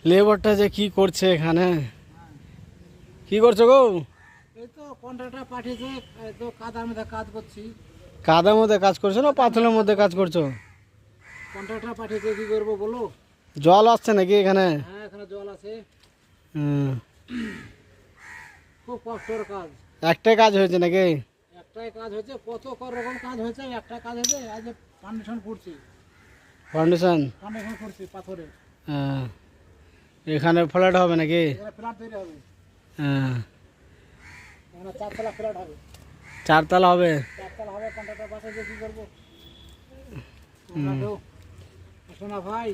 লেবারটা যে কি করছে এখানে, কি করছো গো? এই তো কন্ট্রাক্টর পাঠিয়েছে, এই তো কাদার মধ্যে কাজ করছি। কাদার মধ্যে কাজ করছো না পাথরের মধ্যে কাজ করছো? কন্ট্রাক্টর পাঠিয়েছে, কি করবো বলো? জল আসছে নাকি এখানে? হ্যাঁ, এখানে জল আছে। হুম। খুব কষ্টের কাজ। একটাই কাজ হয়েছে নাকি? একটাই কাজ হয়েছে, কত রকম কাজ হয়েছে, একটা কাজ হয়েছে। আজ ফাউন্ডেশন করছি, ফাউন্ডেশন ফাউন্ডেশন করছি পাথরে। হ্যাঁ। এখানে ফ্ল্যাট হবে নাকি? এখানে ফ্ল্যাট তৈরি হবে, হ্যাঁ। এখানে 4 তলা ফ্ল্যাট হবে। 4 তলা হবে? 4 তলা হবে। কন্ট্রাক্টর পাঠিয়েছে, কি করবো? শোনা ভাই,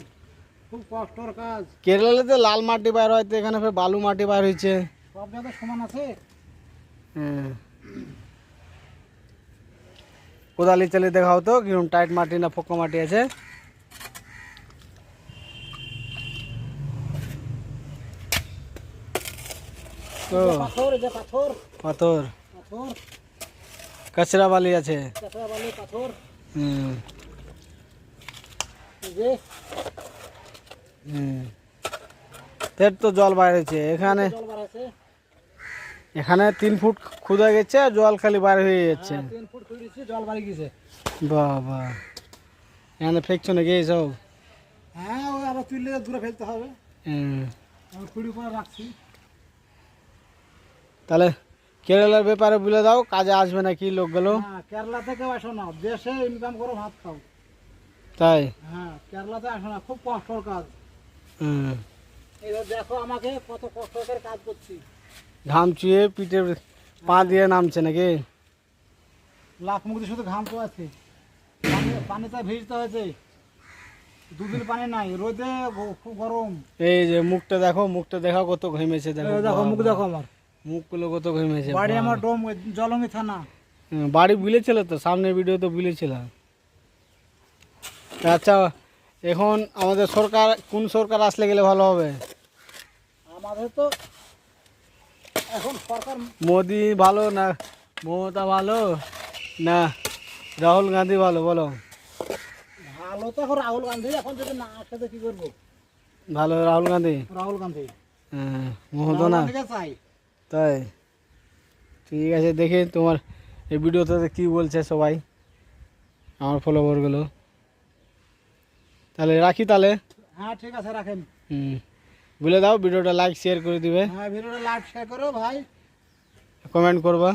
খুব কষ্টের কাজ। কেরালাতে লাল মাটি বাইর হয়, তো এখানে ফের বালু মাটি বাইর হয়েছে। সব জায়গায় সমান আছে। হ্যাঁ। কোদালি চালিয়ে দেখাও তো কিরকম টাইট মাটি না পোকা মাটি আছে। ও পাথর, এই যে পাথর, পাথর, পাথর, কচরা বালি আছে। কাঁচা বালি, পাথর, হুম। এই যে হুম। ফের তো জল বাইর হয়েছে এখানে। জল বার আছে। এখানে 3 ফুট খুদা গেছে, জল খালি বাইর হয়ে যাচ্ছে। 3 ফুট খুঁড়েছি, জল বাড়ি গেছে। বাবা, এখানে ফেকছো নাকি এইসব? হ্যাঁ, ওই আবার তুললে দূরে ফেলতে হবে। হুম। আমি খুঁড়ি করে রাখছি। তাহলে কেরালার ব্যাপারে বলে দাও, কাজে আসবে নাকি লোকগুলো? না, কেরালা থেকে আসো না, দেশে ইনকাম করো, ভাত খাও। তাই? হ্যাঁ, কেরালাতে আসো না, খুব কষ্টের কাজ। হুম। এই যে দেখো আমাকে, কত কষ্ট করে কাজ করছি। ঘাম চুয়ে পিঠে পা দিয়ে নামছে নাকি? লাখ মুখ দিয়ে শুধু ঘাম তো আছে। পানিতে ভিজতে হয়েছে, 2 দিন পানি নাই, রোদে খুব গরম। এই যে মুখটা দেখো, মুখটা দেখাও কত ঘেমেছে দেখো। এই দেখো মুখ বাবা, দেখো আমার। মুখগুলো কত ঘেমেছে। বাড়ি বাবা। আমার ডোম, জলঙ্গি থানা। বাড়ি বুলেছিল তো, সামনের ভিডিও তো বুলেছিল। আচ্ছা, এখন আমাদের সরকার কোন সরকার আসলে গেলে ভালো হবে? আমাদের তো এখন সরকার মোদি ভালো না মমতা ভালো না রাহুল গান্ধী ভালো বলো? ভালো তো এখন রাহুল গান্ধী, এখন যদি না আসে তো কি করবো? ভালো রাহুল গান্ধী। রাহুল গান্ধী, হ্যাঁ, মমতা রাহুল না? গান্ধীকে চাই। তাই? ঠিক আছে, দেখি তোমার এই ভিডিওতে কি বলছে সবাই, আমার ফলোয়ারগুলো। তাহলে রাখি তাহলে। হ্যাঁ, ঠিক আছে, রাখেন। হুম। বলে দাও ভিডিওটা লাইক শেয়ার করে দিবে, হ্যাঁ, ভিডিওটা লাইক শেয়ার করো ভাই, কমেন্ট করবা,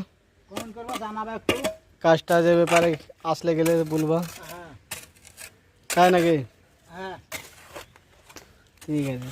কমেন্ট করবো, জানাবে একটু। কাজটা যে ব্যাপারে আসলে গেলে বলবা, হ্যাঁ, তাই নাকি? হ্যাঁ। ঠিক আছে।